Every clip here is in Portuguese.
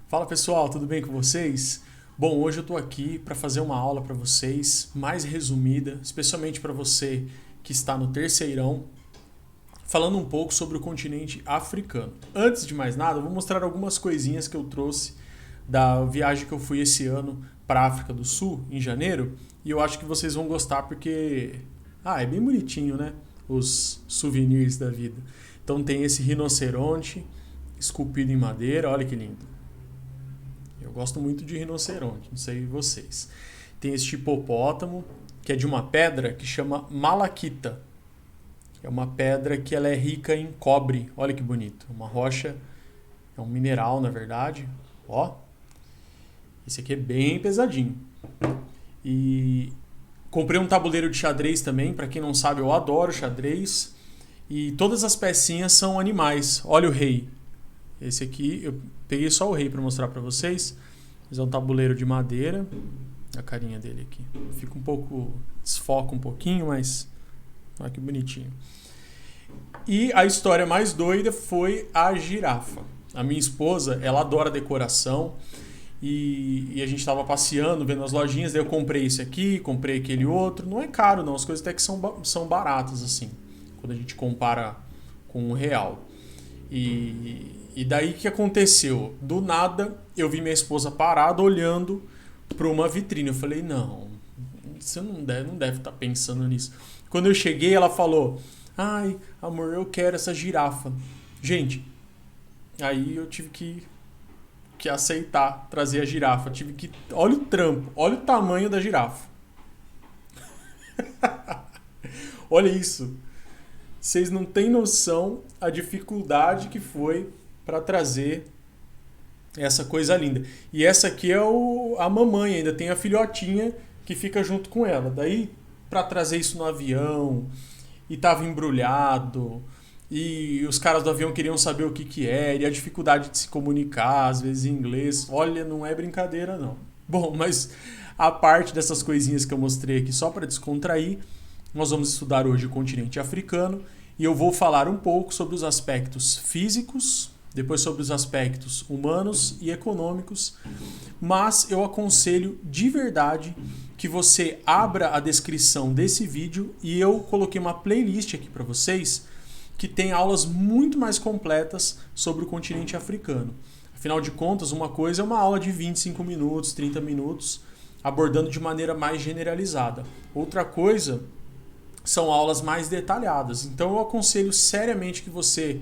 Fala pessoal, tudo bem com vocês? Bom, hoje eu estou aqui para fazer uma aula para vocês mais resumida, especialmente para você que está no terceirão, falando um pouco sobre o continente africano. Antes de mais nada, eu vou mostrar algumas coisinhas que eu trouxe da viagem que eu fui esse ano para a África do Sul, em janeiro, e eu acho que vocês vão gostar porque é bem bonitinho, né? Os souvenirs da vida. Então tem esse rinoceronte esculpido em madeira, olha que lindo. Eu gosto muito de rinoceronte, não sei vocês. Tem este hipopótamo, que é de uma pedra que chama malaquita. É uma pedra que ela é rica em cobre. Olha que bonito. Uma rocha, é um mineral, na verdade. Ó. Esse aqui é bem pesadinho. E comprei um tabuleiro de xadrez também. Para quem não sabe, eu adoro xadrez. E todas as pecinhas são animais. Olha o rei. Esse aqui, eu peguei só o rei para mostrar para vocês. Mas é um tabuleiro de madeira. A carinha dele aqui. Fica um pouco... desfoca um pouquinho, mas... olha que bonitinho. E a história mais doida foi a girafa. A minha esposa, ela adora decoração. E a gente estava passeando, vendo as lojinhas. Daí eu comprei esse aqui, comprei aquele outro. Não é caro não, as coisas até que são baratas assim. Quando a gente compara com o real. E daí o que aconteceu? Do nada, eu vi minha esposa parada olhando para uma vitrine. Eu falei, não, você não deve estar pensando nisso. Quando eu cheguei, ela falou, ai, amor, eu quero essa girafa. Gente, aí eu tive que aceitar trazer a girafa. Olha o trampo, olha o tamanho da girafa. Olha isso. Vocês não têm noção a dificuldade que foi para trazer essa coisa linda. E essa aqui é a mamãe, ainda tem a filhotinha que fica junto com ela. Daí, para trazer isso no avião, e tava embrulhado, e os caras do avião queriam saber o que era, e a dificuldade de se comunicar, às vezes em inglês. Olha, não é brincadeira não. Bom, mas a parte dessas coisinhas que eu mostrei aqui só para descontrair, nós vamos estudar hoje o continente africano e eu vou falar um pouco sobre os aspectos físicos, depois sobre os aspectos humanos e econômicos, mas eu aconselho de verdade que você abra a descrição desse vídeo e eu coloquei uma playlist aqui para vocês que tem aulas muito mais completas sobre o continente africano. Afinal de contas, uma coisa é uma aula de 25 minutos, 30 minutos, abordando de maneira mais generalizada. Outra coisa são aulas mais detalhadas. Então eu aconselho seriamente que você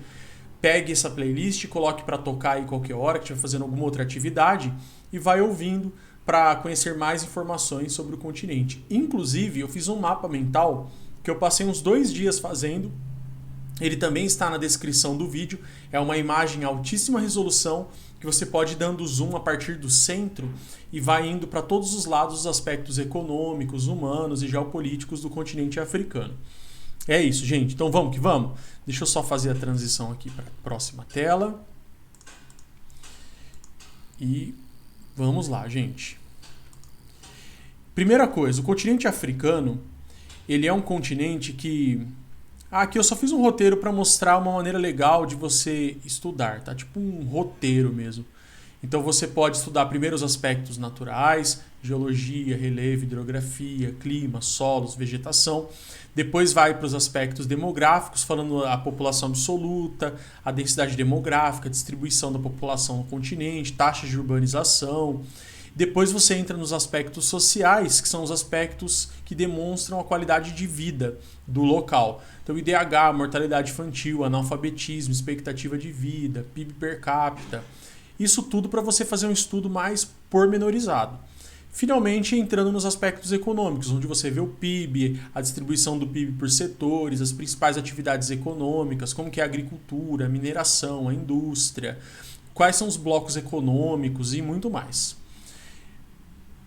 pegue essa playlist, coloque para tocar aí qualquer hora que estiver fazendo alguma outra atividade e vai ouvindo para conhecer mais informações sobre o continente. Inclusive, eu fiz um mapa mental que eu passei uns 2 dias fazendo. Ele também está na descrição do vídeo. É uma imagem em altíssima resolução que você pode ir dando zoom a partir do centro e vai indo para todos os lados os aspectos econômicos, humanos e geopolíticos do continente africano. É isso, gente. Então vamos que vamos. Deixa eu só fazer a transição aqui para a próxima tela. E vamos lá, gente. Primeira coisa, o continente africano, ele é um continente que... aqui eu só fiz um roteiro para mostrar uma maneira legal de você estudar, tá? Tipo um roteiro mesmo. Então você pode estudar primeiro os aspectos naturais, geologia, relevo, hidrografia, clima, solos, vegetação. Depois vai para os aspectos demográficos, falando a população absoluta, a densidade demográfica, a distribuição da população no continente, taxas de urbanização. Depois você entra nos aspectos sociais, que são os aspectos que demonstram a qualidade de vida do local. Então, IDH, mortalidade infantil, analfabetismo, expectativa de vida, PIB per capita. Isso tudo para você fazer um estudo mais pormenorizado. Finalmente, entrando nos aspectos econômicos, onde você vê o PIB, a distribuição do PIB por setores, as principais atividades econômicas, como que é a agricultura, a mineração, a indústria, quais são os blocos econômicos e muito mais.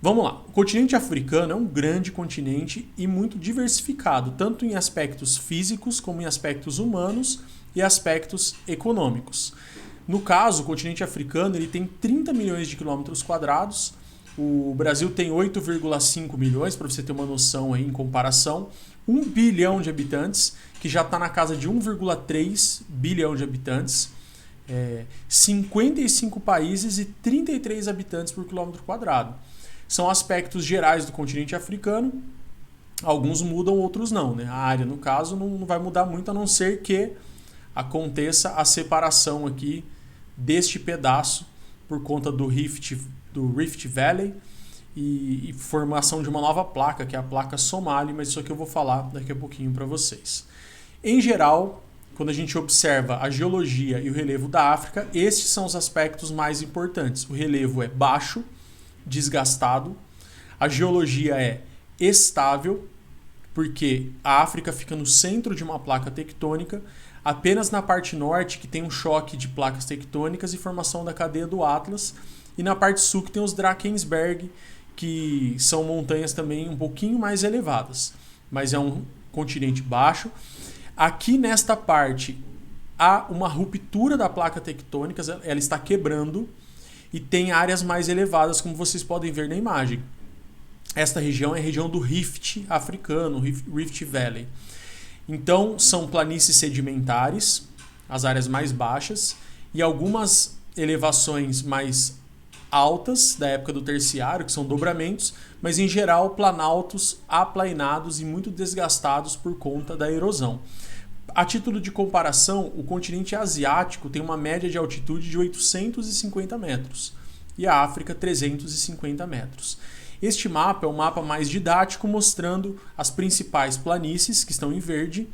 Vamos lá. O continente africano é um grande continente e muito diversificado, tanto em aspectos físicos como em aspectos humanos e aspectos econômicos. No caso, o continente africano ele tem 30 milhões de quilômetros quadrados. O Brasil tem 8,5 milhões, para você ter uma noção aí em comparação. 1 bilhão de habitantes, que já está na casa de 1,3 bilhão de habitantes. 55 países e 33 habitantes por quilômetro quadrado. São aspectos gerais do continente africano. Alguns mudam, outros não, né? A área, no caso, não vai mudar muito, a não ser que aconteça a separação aqui deste pedaço por conta do Rift Valley e formação de uma nova placa, que é a placa Somali, mas isso aqui eu vou falar daqui a pouquinho para vocês. Em geral, quando a gente observa a geologia e o relevo da África, estes são os aspectos mais importantes. O relevo é baixo, desgastado, a geologia é estável, porque a África fica no centro de uma placa tectônica, apenas na parte norte que tem um choque de placas tectônicas e formação da cadeia do Atlas, e na parte sul que tem os Drakensberg, que são montanhas também um pouquinho mais elevadas, mas é um continente baixo. Aqui nesta parte há uma ruptura da placa tectônica, ela está quebrando e tem áreas mais elevadas, como vocês podem ver na imagem. Esta região é a região do Rift africano, Rift Valley. Então são planícies sedimentares, as áreas mais baixas, e algumas elevações mais altas da época do terciário, que são dobramentos, mas em geral planaltos aplainados e muito desgastados por conta da erosão. A título de comparação, o continente asiático tem uma média de altitude de 850 metros e a África 350 metros. Este mapa é um mapa mais didático, mostrando as principais planícies, que estão em verde,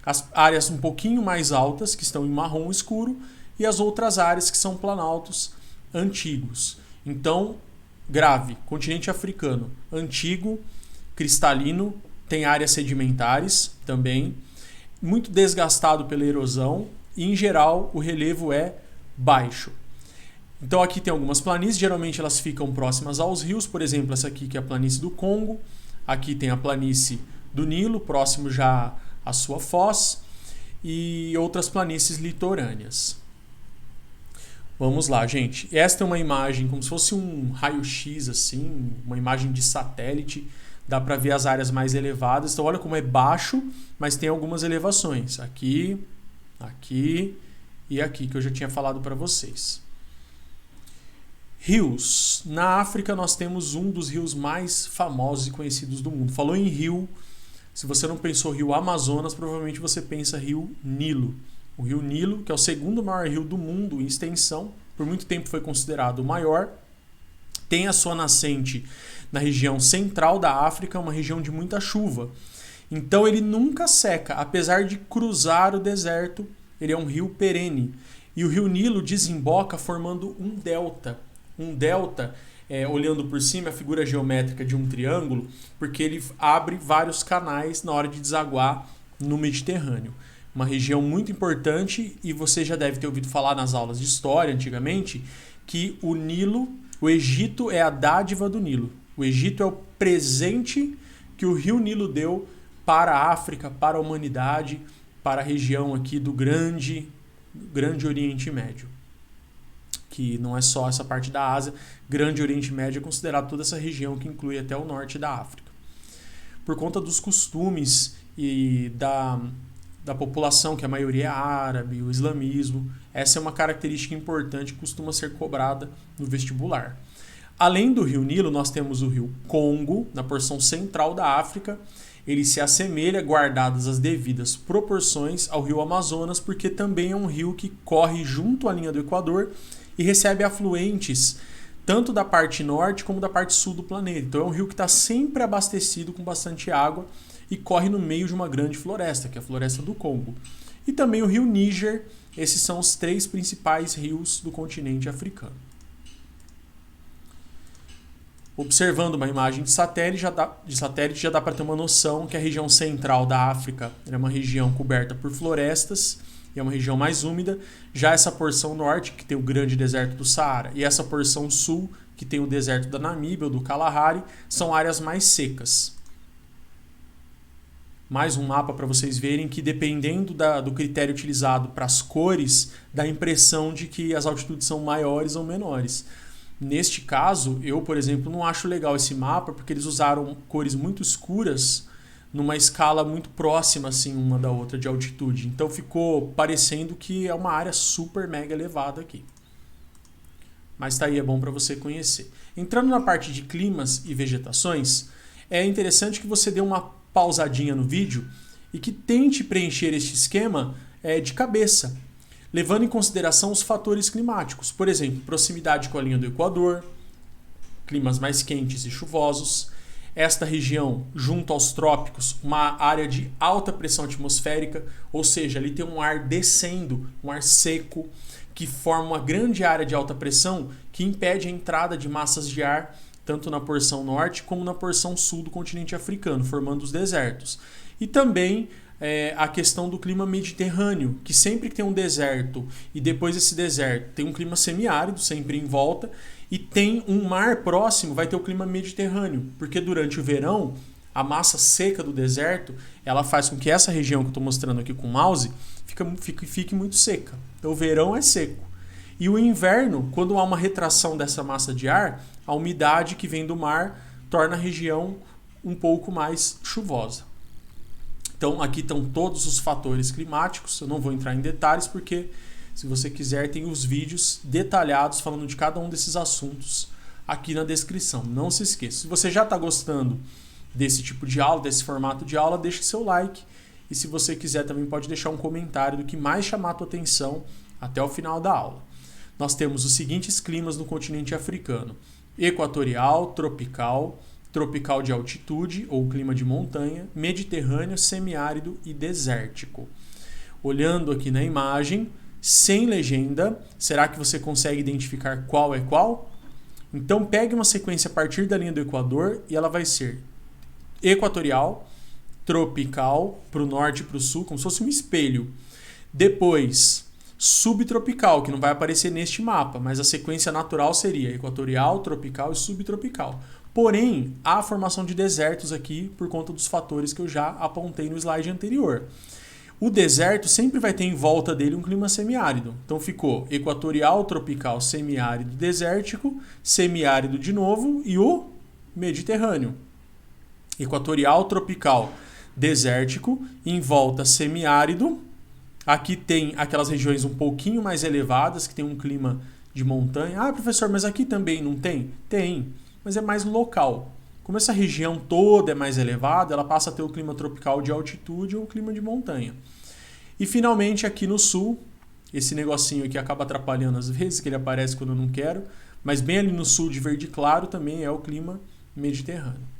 as áreas um pouquinho mais altas, que estão em marrom escuro, e as outras áreas que são planaltos antigos. Então, grave, continente africano, antigo, cristalino, tem áreas sedimentares também, muito desgastado pela erosão e, em geral, o relevo é baixo. Então aqui tem algumas planícies, geralmente elas ficam próximas aos rios, por exemplo, essa aqui que é a planície do Congo, aqui tem a planície do Nilo, próximo já à sua foz, e outras planícies litorâneas. Vamos lá, gente. Esta é uma imagem como se fosse um raio-x, assim, uma imagem de satélite. Dá para ver as áreas mais elevadas. Então olha como é baixo, mas tem algumas elevações. Aqui, aqui e aqui, que eu já tinha falado para vocês. Rios. Na África nós temos um dos rios mais famosos e conhecidos do mundo. Falou em rio, se você não pensou rio Amazonas, provavelmente você pensa rio Nilo. O rio Nilo, que é o segundo maior rio do mundo em extensão, por muito tempo foi considerado o maior, tem a sua nascente na região central da África, uma região de muita chuva. Então ele nunca seca, apesar de cruzar o deserto, ele é um rio perene. E o rio Nilo desemboca formando um delta. Um delta, olhando por cima, a figura geométrica de um triângulo, porque ele abre vários canais na hora de desaguar no Mediterrâneo. Uma região muito importante, e você já deve ter ouvido falar nas aulas de história antigamente, que o Nilo, o Egito é a dádiva do Nilo. O Egito é o presente que o rio Nilo deu para a África, para a humanidade, para a região aqui do grande Oriente Médio. Que não é só essa parte da Ásia, Grande Oriente Médio é considerado toda essa região que inclui até o norte da África. Por conta dos costumes e da população, que a maioria é árabe, o islamismo, essa é uma característica importante que costuma ser cobrada no vestibular. Além do rio Nilo, nós temos o rio Congo, na porção central da África. Ele se assemelha, guardadas as devidas proporções, ao rio Amazonas, porque também é um rio que corre junto à linha do Equador e recebe afluentes tanto da parte norte como da parte sul do planeta. Então é um rio que está sempre abastecido com bastante água e corre no meio de uma grande floresta, que é a floresta do Congo. E também o rio Níger. Esses são os 3 principais rios do continente africano. Observando uma imagem de satélite, já dá para ter uma noção que a região central da África é uma região coberta por florestas e é uma região mais úmida. Já essa porção norte, que tem o grande deserto do Saara, e essa porção sul, que tem o deserto da Namíbia ou do Kalahari, são áreas mais secas. Mais um mapa para vocês verem que, dependendo do critério utilizado para as cores, dá a impressão de que as altitudes são maiores ou menores. Neste caso, eu, por exemplo, não acho legal esse mapa porque eles usaram cores muito escuras numa escala muito próxima assim uma da outra de altitude. Então ficou parecendo que é uma área super mega elevada aqui. Mas tá aí, é bom para você conhecer. Entrando na parte de climas e vegetações, é interessante que você dê uma pausadinha no vídeo e que tente preencher este esquema de cabeça, levando em consideração os fatores climáticos. Por exemplo, proximidade com a linha do Equador, climas mais quentes e chuvosos. Esta região, junto aos trópicos, uma área de alta pressão atmosférica, ou seja, ali tem um ar descendo, um ar seco, que forma uma grande área de alta pressão que impede a entrada de massas de ar tanto na porção norte como na porção sul do continente africano, formando os desertos. E também a questão do clima mediterrâneo, que sempre que tem um deserto e depois desse deserto tem um clima semiárido, sempre em volta, e tem um mar próximo, vai ter o clima mediterrâneo, porque durante o verão a massa seca do deserto ela faz com que essa região que eu estou mostrando aqui com o mouse fique muito seca. Então o verão é seco. E o inverno, quando há uma retração dessa massa de ar, a umidade que vem do mar torna a região um pouco mais chuvosa. Então aqui estão todos os fatores climáticos, eu não vou entrar em detalhes porque se você quiser tem os vídeos detalhados falando de cada um desses assuntos aqui na descrição. Não se esqueça, se você já está gostando desse tipo de aula, desse formato de aula, deixe seu like e se você quiser também pode deixar um comentário do que mais chamar a tua atenção até o final da aula. Nós temos os seguintes climas no continente africano: equatorial, tropical, tropical de altitude ou clima de montanha, mediterrâneo, semiárido e desértico. Olhando aqui na imagem, sem legenda, será que você consegue identificar qual é qual? Então pegue uma sequência a partir da linha do Equador e ela vai ser equatorial, tropical, para o norte e para o sul, como se fosse um espelho. Depois, subtropical, que não vai aparecer neste mapa, mas a sequência natural seria equatorial, tropical e subtropical. Porém, há a formação de desertos aqui por conta dos fatores que eu já apontei no slide anterior. O deserto sempre vai ter em volta dele um clima semiárido. Então ficou equatorial, tropical, semiárido, desértico, semiárido de novo e o Mediterrâneo. Equatorial, tropical, desértico, em volta semiárido. Aqui tem aquelas regiões um pouquinho mais elevadas, que tem um clima de montanha. Ah, professor, mas aqui também não tem? Tem, mas é mais local. Como essa região toda é mais elevada, ela passa a ter o clima tropical de altitude ou o clima de montanha. E finalmente aqui no sul, esse negocinho aqui acaba atrapalhando às vezes, que ele aparece quando eu não quero, mas bem ali no sul de verde claro também é o clima mediterrâneo.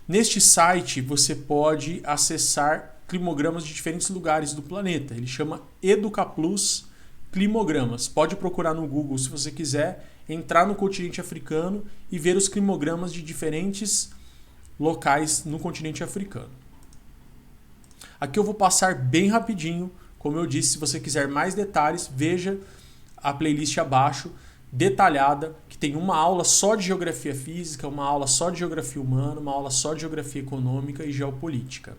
Neste site você pode acessar climogramas de diferentes lugares do planeta. Ele chama EducaPlus Climogramas. Pode procurar no Google se você quiser, entrar no continente africano e ver os climogramas de diferentes locais no continente africano. Aqui eu vou passar bem rapidinho. Como eu disse, se você quiser mais detalhes, veja a playlist abaixo, detalhada, que tem uma aula só de geografia física, uma aula só de geografia humana, uma aula só de geografia econômica e geopolítica.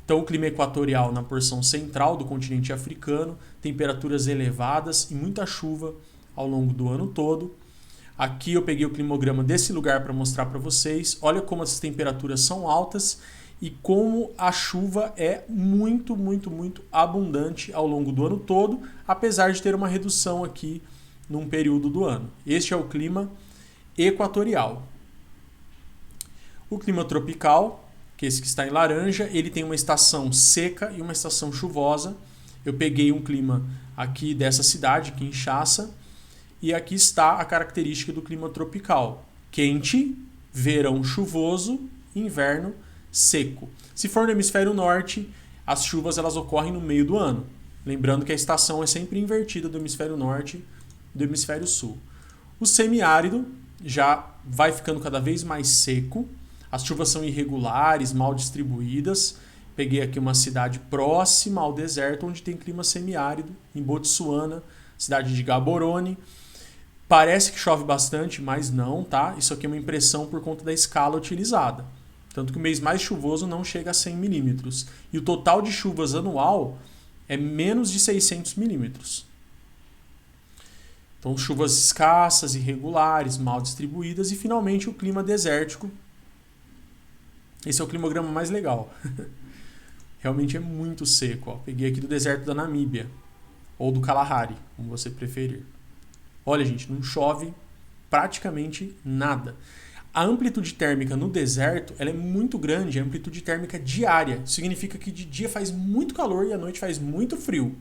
Então, o clima equatorial na porção central do continente africano, temperaturas elevadas e muita chuva ao longo do ano todo. Aqui eu peguei o climograma desse lugar para mostrar para vocês. Olha como as temperaturas são altas e como a chuva é muito, muito, muito abundante ao longo do ano todo, apesar de ter uma redução aqui num período do ano. Este é o clima equatorial. O clima tropical, que esse que está em laranja, ele tem uma estação seca e uma estação chuvosa. Eu peguei um clima aqui dessa cidade, Kinshasa, e aqui está a característica do clima tropical: quente, verão chuvoso, inverno seco. Se for no hemisfério norte, as chuvas elas ocorrem no meio do ano. Lembrando que a estação é sempre invertida do hemisfério norte e do hemisfério sul. O semiárido já vai ficando cada vez mais seco. As chuvas são irregulares, mal distribuídas. Peguei aqui uma cidade próxima ao deserto, onde tem clima semiárido, em Botsuana, cidade de Gaborone. Parece que chove bastante, mas não, tá? Isso aqui é uma impressão por conta da escala utilizada. Tanto que o mês mais chuvoso não chega a 100 milímetros. E o total de chuvas anual é menos de 600 milímetros. Então, chuvas escassas, irregulares, mal distribuídas. E, finalmente, o clima desértico, Esse é o climograma mais legal. Realmente é muito seco. Ó. Peguei aqui do deserto da Namíbia, ou do Kalahari, como você preferir. Olha, gente, não chove praticamente nada. A amplitude térmica no deserto ela é muito grande, a amplitude térmica diária. Isso significa que de dia faz muito calor e à noite faz muito frio.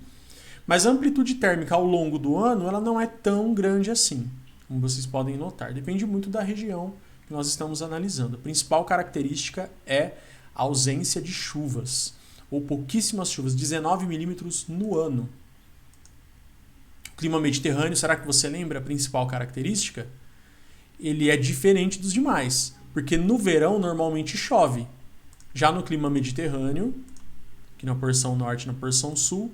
Mas a amplitude térmica ao longo do ano ela não é tão grande assim, como vocês podem notar. Depende muito da região que nós estamos analisando. A principal característica é a ausência de chuvas, ou pouquíssimas chuvas, 19 milímetros no ano. O clima mediterrâneo, será que você lembra a principal característica? Ele é diferente dos demais, porque no verão normalmente chove. Já no clima mediterrâneo, aqui na porção norte e na porção sul,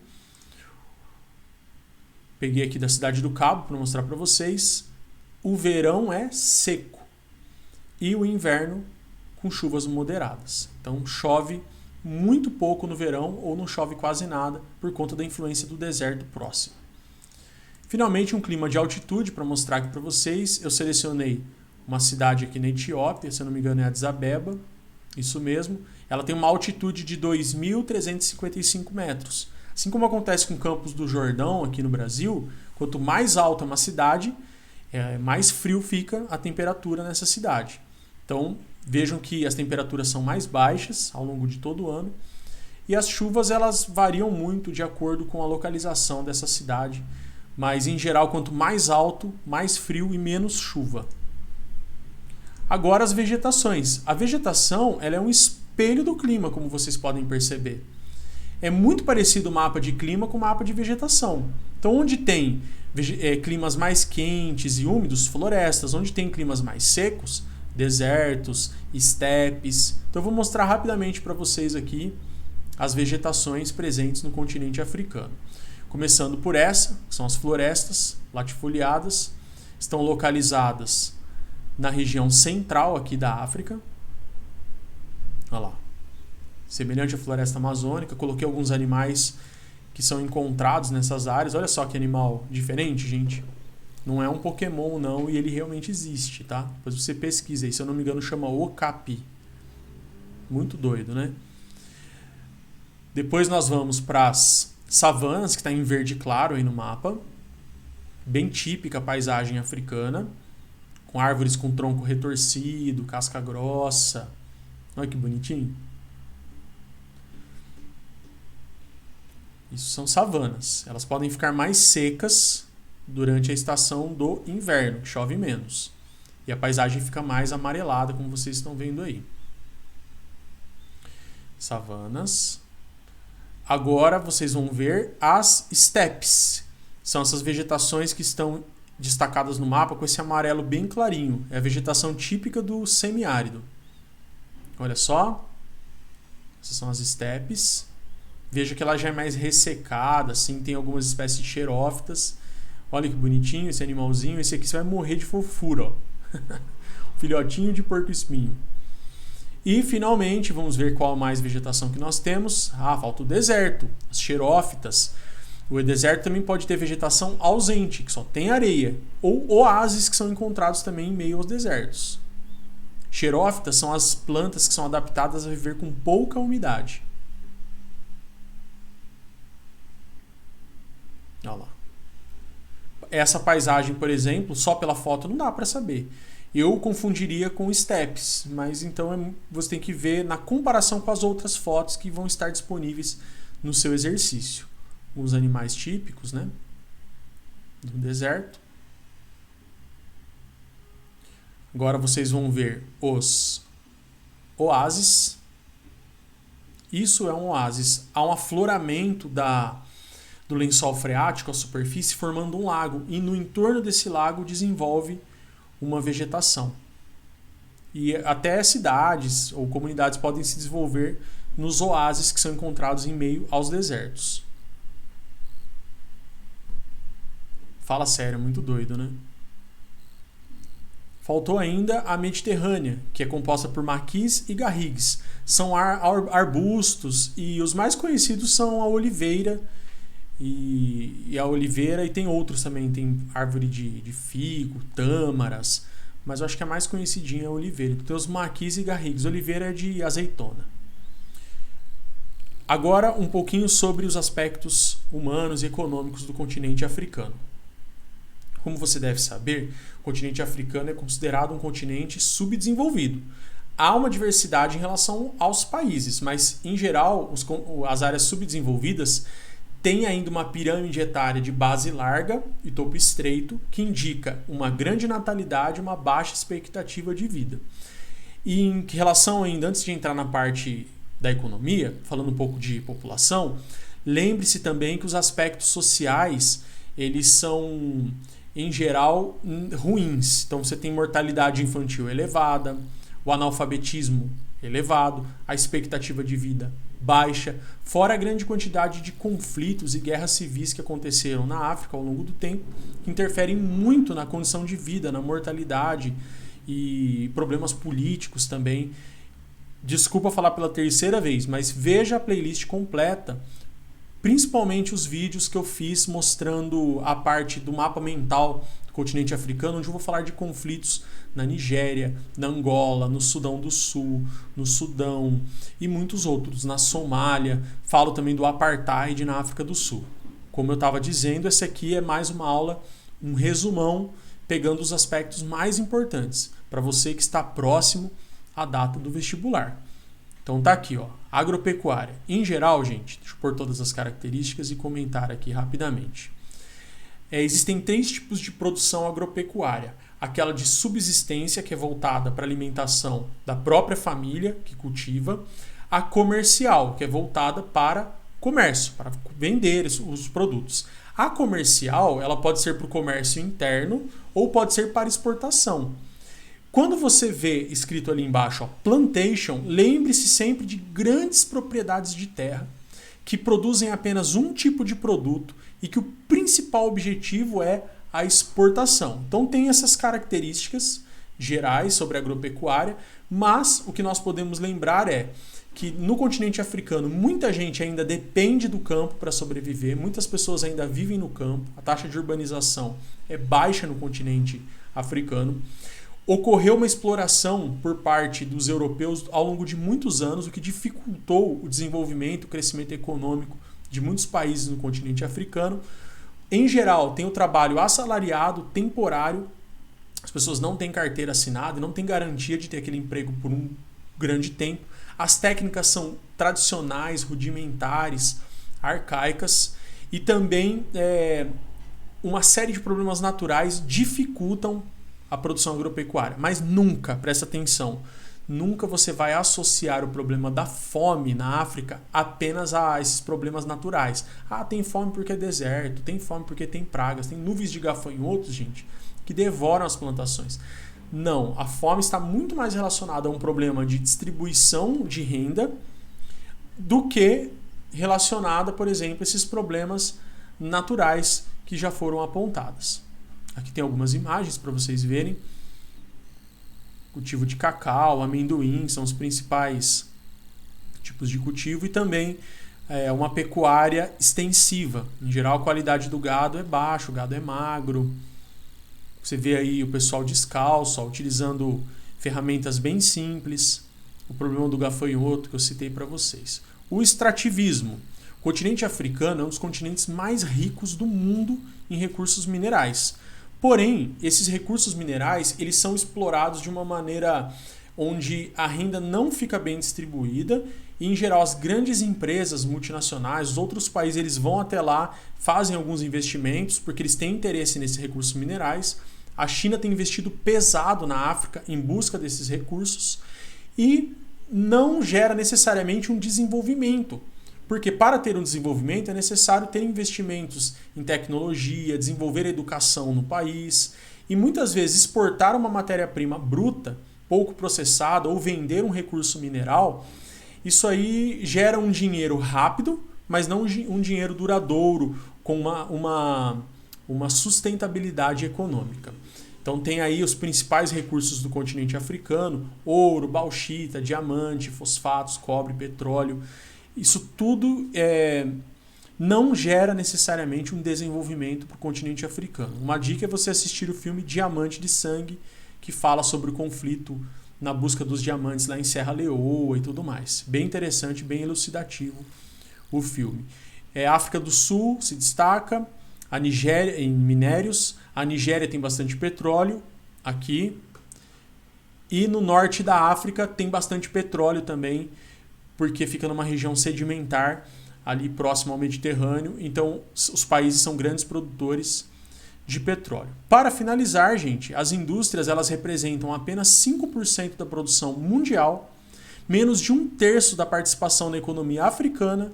peguei aqui da Cidade do Cabo para mostrar para vocês, o verão é seco e o inverno com chuvas moderadas. Então chove muito pouco no verão ou não chove quase nada por conta da influência do deserto próximo. Finalmente, um clima de altitude para mostrar aqui para vocês. Eu selecionei uma cidade aqui na Etiópia, se eu não me engano é Addis Abeba, isso mesmo. Ela tem uma altitude de 2.355 metros. Assim como acontece com Campos do Jordão aqui no Brasil, quanto mais alta uma cidade, mais frio fica a temperatura nessa cidade. Então, vejam que as temperaturas são mais baixas ao longo de todo o ano e as chuvas elas variam muito de acordo com a localização dessa cidade. Mas, em geral, quanto mais alto, mais frio e menos chuva. Agora, as vegetações. A vegetação ela é um espelho do clima, como vocês podem perceber. É muito parecido o mapa de clima com o mapa de vegetação. Então, onde tem climas mais quentes e úmidos, florestas. Onde tem climas mais secos, desertos, estepes. Então, eu vou mostrar rapidamente para vocês aqui as vegetações presentes no continente africano. Começando por essa, que são as florestas latifoliadas, estão localizadas na região central aqui da África. Olha lá. Semelhante à floresta amazônica, coloquei alguns animais que são encontrados nessas áreas. Olha só que animal diferente, gente. Não é um Pokémon, não, e ele realmente existe, tá? Depois você pesquisa aí, se eu não me engano, chama Okapi. Muito doido, né? Depois nós vamos para as savanas, que está em verde claro aí no mapa. Bem típica a paisagem africana. Com árvores com tronco retorcido, casca grossa. Olha que bonitinho. Isso são savanas. Elas podem ficar mais secas durante a estação do inverno, que chove menos. E a paisagem fica mais amarelada, como vocês estão vendo aí. Savanas. Agora vocês vão ver as steppes. São essas vegetações que estão destacadas no mapa com esse amarelo bem clarinho. É a vegetação típica do semiárido. Olha só. Essas são as steppes. Veja que ela já é mais ressecada, assim, tem algumas espécies de xerófitas. Olha que bonitinho esse animalzinho. Esse aqui você vai morrer de fofura, ó. Filhotinho de porco-espinho. E, finalmente, vamos ver qual mais vegetação que nós temos. Falta o deserto, as xerófitas. O deserto também pode ter vegetação ausente, que só tem areia. Ou oásis que são encontrados também em meio aos desertos. Xerófitas são as plantas que são adaptadas a viver com pouca umidade. Olha lá. Essa paisagem, por exemplo, só pela foto não dá para saber. Eu confundiria com steppes, mas então você tem que ver na comparação com as outras fotos que vão estar disponíveis no seu exercício. Os animais típicos, né, do deserto. Agora vocês vão ver os oásis. Isso é um oásis. Há um afloramento do lençol freático à superfície formando um lago. E no entorno desse lago desenvolve uma vegetação. E até cidades ou comunidades podem se desenvolver nos oásis que são encontrados em meio aos desertos. Fala sério, é muito doido, né? Faltou ainda a Mediterrânea, que é composta por maquis e garrigues. São arbustos e os mais conhecidos são a oliveira e tem outros também. Tem árvore de figo, tâmaras, mas eu acho que a mais conhecidinha é a oliveira. Então tem os maquis e garrigues. Oliveira é de azeitona. Agora, um pouquinho sobre os aspectos humanos e econômicos do continente africano. Como você deve saber, o continente africano é considerado um continente subdesenvolvido. Há uma diversidade em relação aos países, mas, em geral, as áreas subdesenvolvidas têm ainda uma pirâmide etária de base larga e topo estreito, que indica uma grande natalidade e uma baixa expectativa de vida. E em relação ainda, antes de entrar na parte da economia, falando um pouco de população, lembre-se também que os aspectos sociais, eles são, em geral, ruins. Então você tem mortalidade infantil elevada, o analfabetismo elevado, a expectativa de vida baixa, fora a grande quantidade de conflitos e guerras civis que aconteceram na África ao longo do tempo, que interferem muito na condição de vida, na mortalidade e problemas políticos também. Desculpa falar pela terceira vez, mas veja a playlist completa, principalmente os vídeos que eu fiz mostrando a parte do mapa mental do continente africano, onde eu vou falar de conflitos na Nigéria, na Angola, no Sudão do Sul, no Sudão e muitos outros, na Somália. Falo também do apartheid na África do Sul. Como eu estava dizendo, essa aqui é mais uma aula, um resumão, pegando os aspectos mais importantes para você que está próximo à data do vestibular. Então tá aqui, ó, agropecuária. Em geral, gente, deixa eu pôr todas as características e comentar aqui rapidamente. Existem 3 tipos de produção agropecuária. Aquela de subsistência, que é voltada para a alimentação da própria família que cultiva. A comercial, que é voltada para comércio, para vender os produtos. A comercial, ela pode ser para o comércio interno ou pode ser para exportação. Quando você vê escrito ali embaixo, ó, plantation, lembre-se sempre de grandes propriedades de terra que produzem apenas um tipo de produto e que o principal objetivo é a exportação. Então tem essas características gerais sobre a agropecuária, mas o que nós podemos lembrar é que no continente africano muita gente ainda depende do campo para sobreviver, muitas pessoas ainda vivem no campo, a taxa de urbanização é baixa no continente africano. Ocorreu uma exploração por parte dos europeus ao longo de muitos anos, o que dificultou o desenvolvimento, o crescimento econômico de muitos países no continente africano. Em geral, tem o trabalho assalariado, temporário, as pessoas não têm carteira assinada e não têm garantia de ter aquele emprego por um grande tempo. As técnicas são tradicionais, rudimentares, arcaicas e também uma série de problemas naturais dificultam a produção agropecuária. Mas nunca, presta atenção, nunca você vai associar o problema da fome na África apenas a esses problemas naturais. Ah, tem fome porque é deserto, tem fome porque tem pragas, tem nuvens de gafanhotos, gente, que devoram as plantações. Não, a fome está muito mais relacionada a um problema de distribuição de renda do que relacionada, por exemplo, a esses problemas naturais que já foram apontados. Aqui tem algumas imagens para vocês verem. Cultivo de cacau, amendoim são os principais tipos de cultivo e também uma pecuária extensiva. Em geral, a qualidade do gado é baixa, o gado é magro. Você vê aí o pessoal descalço, utilizando ferramentas bem simples. O problema do gafanhoto que eu citei para vocês. O extrativismo. O continente africano é um dos continentes mais ricos do mundo em recursos minerais. Porém, esses recursos minerais eles são explorados de uma maneira onde a renda não fica bem distribuída e, em geral, as grandes empresas multinacionais, os outros países, eles vão até lá, fazem alguns investimentos porque eles têm interesse nesses recursos minerais. A China tem investido pesado na África em busca desses recursos e não gera necessariamente um desenvolvimento. Porque para ter um desenvolvimento é necessário ter investimentos em tecnologia, desenvolver a educação no país e muitas vezes exportar uma matéria-prima bruta, pouco processada ou vender um recurso mineral, isso aí gera um dinheiro rápido, mas não um dinheiro duradouro, com uma sustentabilidade econômica. Então tem aí os principais recursos do continente africano: ouro, bauxita, diamante, fosfatos, cobre, petróleo. Isso tudo não gera necessariamente um desenvolvimento para o continente africano. Uma dica é você assistir o filme Diamante de Sangue, que fala sobre o conflito na busca dos diamantes lá em Serra Leoa e tudo mais. Bem interessante, bem elucidativo o filme. A África do Sul se destaca, a Nigéria em minérios, a Nigéria tem bastante petróleo aqui, e no norte da África tem bastante petróleo também, porque fica numa região sedimentar, ali próximo ao Mediterrâneo, então os países são grandes produtores de petróleo. Para finalizar, gente, as indústrias elas representam apenas 5% da produção mundial, menos de 1/3 da participação na economia africana,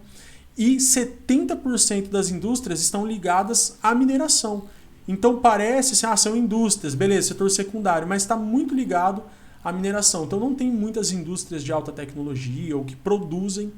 e 70% das indústrias estão ligadas à mineração. Então parece assim, são indústrias, beleza, setor secundário, mas está muito ligado à mineração. Então não tem muitas indústrias de alta tecnologia ou que produzem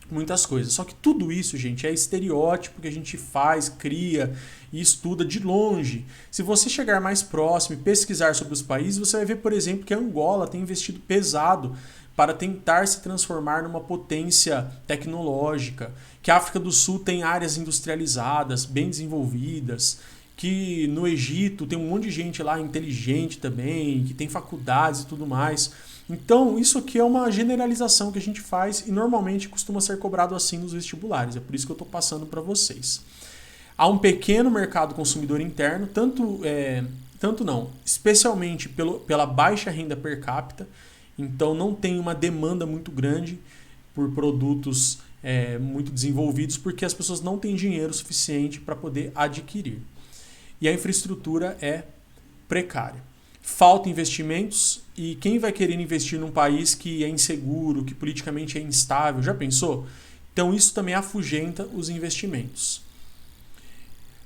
muitas coisas. Só que tudo isso, gente, é estereótipo que a gente faz, cria e estuda de longe. Se você chegar mais próximo e pesquisar sobre os países, você vai ver, por exemplo, que a Angola tem investido pesado para tentar se transformar numa potência tecnológica, que a África do Sul tem áreas industrializadas, bem desenvolvidas, que no Egito tem um monte de gente lá inteligente também, que tem faculdades e tudo mais. Então, isso aqui é uma generalização que a gente faz e normalmente costuma ser cobrado assim nos vestibulares. É por isso que eu estou passando para vocês. Há um pequeno mercado consumidor interno, especialmente pela baixa renda per capita. Então não tem uma demanda muito grande por produtos muito desenvolvidos, porque as pessoas não têm dinheiro suficiente para poder adquirir. E a infraestrutura é precária. Falta investimentos, e quem vai querer investir num país que é inseguro, que politicamente é instável? Já pensou? Então isso também afugenta os investimentos.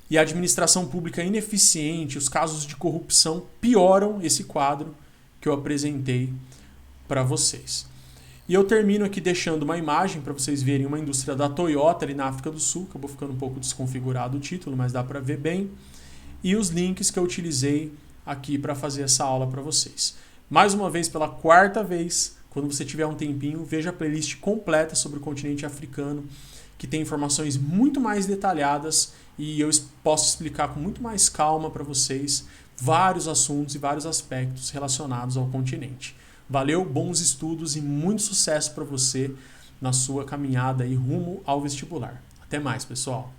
E a administração pública ineficiente, os casos de corrupção pioram esse quadro que eu apresentei para vocês. E eu termino aqui deixando uma imagem para vocês verem uma indústria da Toyota ali na África do Sul. Acabou ficando um pouco desconfigurado o título, mas dá para ver bem. E os links que eu utilizei aqui para fazer essa aula para vocês. Mais uma vez, pela 4ª vez, quando você tiver um tempinho, veja a playlist completa sobre o continente africano, que tem informações muito mais detalhadas e eu posso explicar com muito mais calma para vocês vários assuntos e vários aspectos relacionados ao continente. Valeu, bons estudos e muito sucesso para você na sua caminhada aí rumo ao vestibular. Até mais, pessoal!